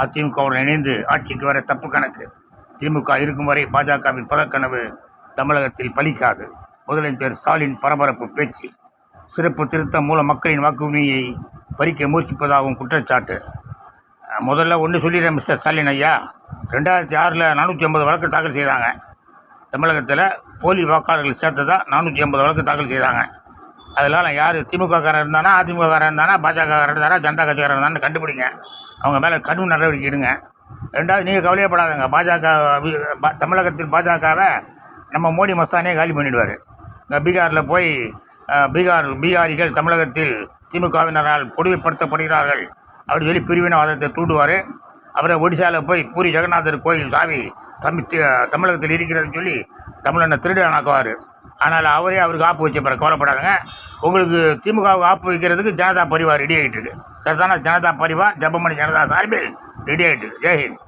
அதிமுகவுடன் இணைந்து ஆட்சிக்கு வர தப்பு கணக்கு. திமுக இருக்கும் வரை பாஜகவின் பதக்கனவு தமிழகத்தில் பலிக்காது. முதலமைச்சர் ஸ்டாலின் பரபரப்பு பேச்சு. சிறப்பு திருத்தம் மூலம் மக்களின் வாக்குரிமையை பறிக்க முயற்சிப்பதாகவும் குற்றச்சாட்டு. முதல்ல ஒன்று சொல்லிடுறேன் மிஸ்டர் ஸ்டாலின் ஐயா, 2006 450 வழக்கு தாக்கல் செய்தாங்க. தமிழகத்தில் போலி வாக்காளர்கள் சேர்த்ததா 450 வழக்கு தாக்கல் செய்தாங்க. அதனால் யார் திமுககாரன் இருந்தானா, அதிமுககாரன் இருந்தானா, பாஜககாரன் இருந்தானா, ஜனதா கட்சிக்காரன் இருந்தான்னு கண்டுபிடிங்க. அவங்க மேலே கடும் நடவடிக்கை எடுங்க. ரெண்டாவது, நீங்கள் கவலையப்படாதுங்க. தமிழகத்தில் பாஜகவை நம்ம மோடி மஸ்தானே காலி பண்ணிவிடுவார். பீகாரில் போய் பீகாரிகள் தமிழகத்தில் திமுகவினரால் கொடுமைப்படுத்தப்படுகிறார்கள் அப்படி சொல்லி பிரிவினவாதத்தை தூண்டுவார். அப்புறம் ஒடிசாவில் போய் பூரி ஜெகநாதர் கோயில் சாவி தமிழகத்தில் இருக்கிறதுன்னு சொல்லி தமிழனை திருடனாக்குவார். ஆனால் அவருக்கு ஆப்பு வச்ச பிறகு கவலைப்படாதுங்க. உங்களுக்கு திமுகவுக்கு ஆப்பு வைக்கிறதுக்கு ஜனதா பரிவார் ரெடி ஆகிட்டு இருக்கு. சரிதான? ஜனதா பரிவார் ஜபமணி ஜனதா சார்பில் ரெடி ஆகிட்டு இருக்கு. ஜெய்ஹிந்த்.